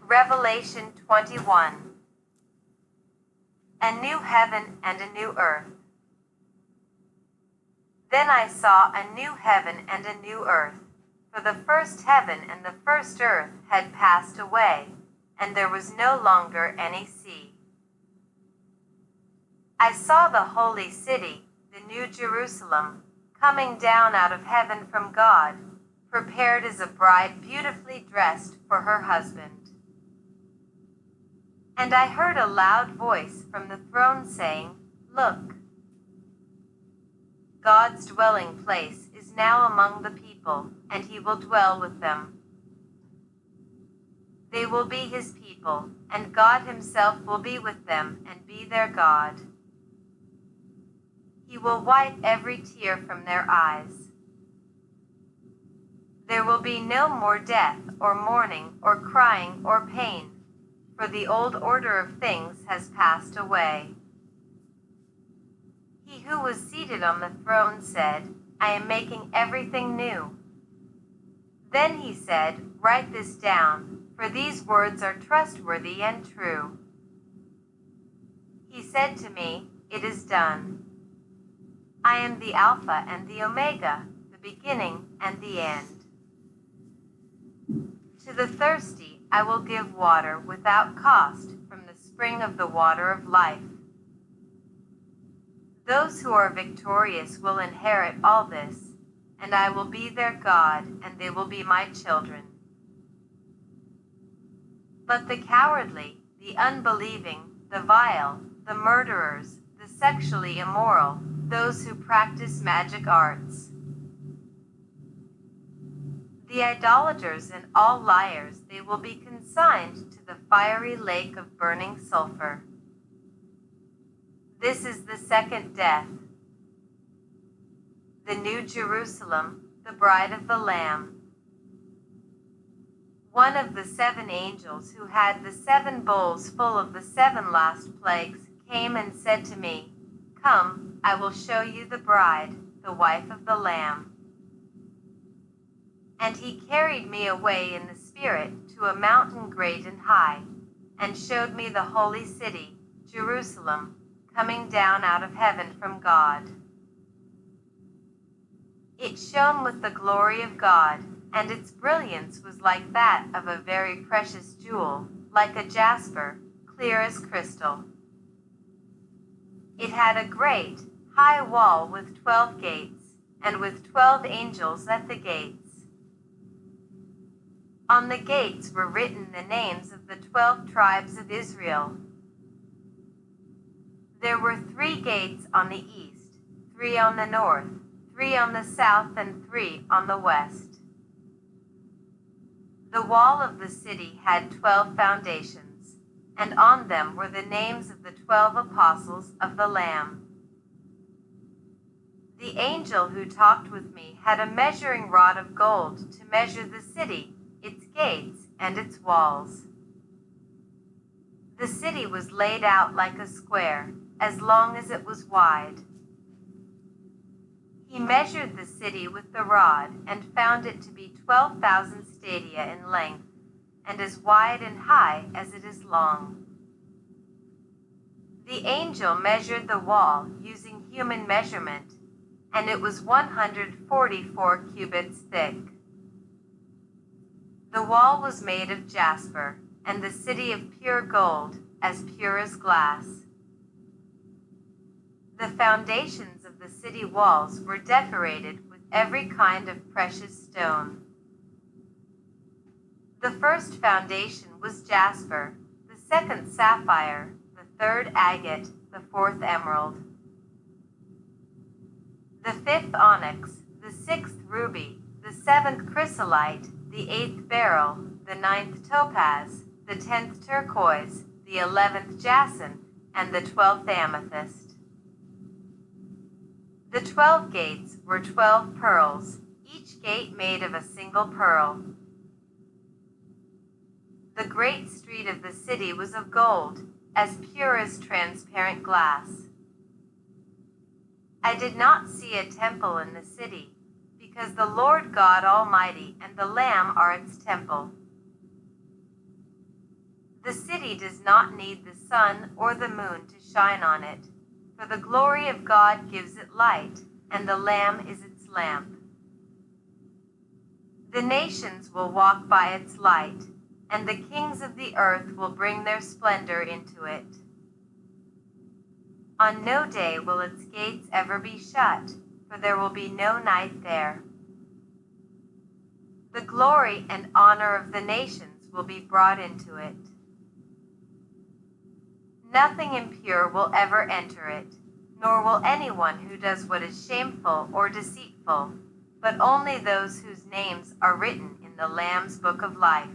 Revelation 21. A new heaven and a new earth. Then I saw a new heaven and a new earth, for the first heaven and the first earth had passed away, and there was no longer any sea. I saw the holy city, the New Jerusalem, coming down out of heaven from God, prepared as a bride beautifully dressed for her husband. And I heard a loud voice from the throne saying, "Look, God's dwelling place is now among the people, and he will dwell with them. They will be his people, and God himself will be with them and be their God. He will wipe every tear from their eyes. There will be no more death or mourning or crying or pain, for the old order of things has passed away." He who was seated on the throne said, "I am making everything new." Then he said, "Write this down, for these words are trustworthy and true." He said to me, "It is done. I am the Alpha and the Omega, the beginning and the end. To the thirsty I will give water without cost from the spring of the water of life. Those who are victorious will inherit all this, and I will be their God, and they will be my children. But the cowardly, the unbelieving, the vile, the murderers, the sexually immoral, those who practice magic arts, the idolaters and all liars, they will be consigned to the fiery lake of burning sulfur. This is the second death. The New Jerusalem, the bride of the Lamb. One of the 7 angels who had the 7 bowls full of the 7 last plagues came and said to me, "Come, I will show you the bride, the wife of the Lamb." And he carried me away in the Spirit to a mountain great and high, and showed me the holy city, Jerusalem, coming down out of heaven from God. It shone with the glory of God, and its brilliance was like that of a very precious jewel, like a jasper, clear as crystal. It had a great, high wall with 12 gates, and with 12 angels at the gates. On the gates were written the names of the 12 tribes of Israel. There were 3 gates on the east, 3 on the north, 3 on the south, and 3 on the west. The wall of the city had 12 foundations, and on them were the names of the 12 apostles of the Lamb. The angel who talked with me had a measuring rod of gold to measure the city, its gates, and its walls. The city was laid out like a square, as long as it was wide. He measured the city with the rod and found it to be 12,000 stadia in length, and as wide and high as it is long. The angel measured the wall using human measurement, and it was 144 cubits thick. The wall was made of jasper, and the city of pure gold, as pure as glass. The foundations of the city walls were decorated with every kind of precious stone. The first foundation was jasper, the second sapphire, the third agate, the fourth emerald, the fifth onyx, the 6th ruby, the 7th chrysolite, the 8th beryl, the 9th topaz, the 10th turquoise, the 11th jacinth, and the 12th amethyst. The 12 gates were 12 pearls, each gate made of a single pearl. The great street of the city was of gold, as pure as transparent glass. I did not see a temple in the city, because the Lord God Almighty and the Lamb are its temple. The city does not need the sun or the moon to shine on it, for the glory of God gives it light, and the Lamb is its lamp. The nations will walk by its light, and the kings of the earth will bring their splendor into it. On no day will its gates ever be shut, for there will be no night there. The glory and honor of the nations will be brought into it. Nothing impure will ever enter it, nor will anyone who does what is shameful or deceitful, but only those whose names are written in the Lamb's book of life.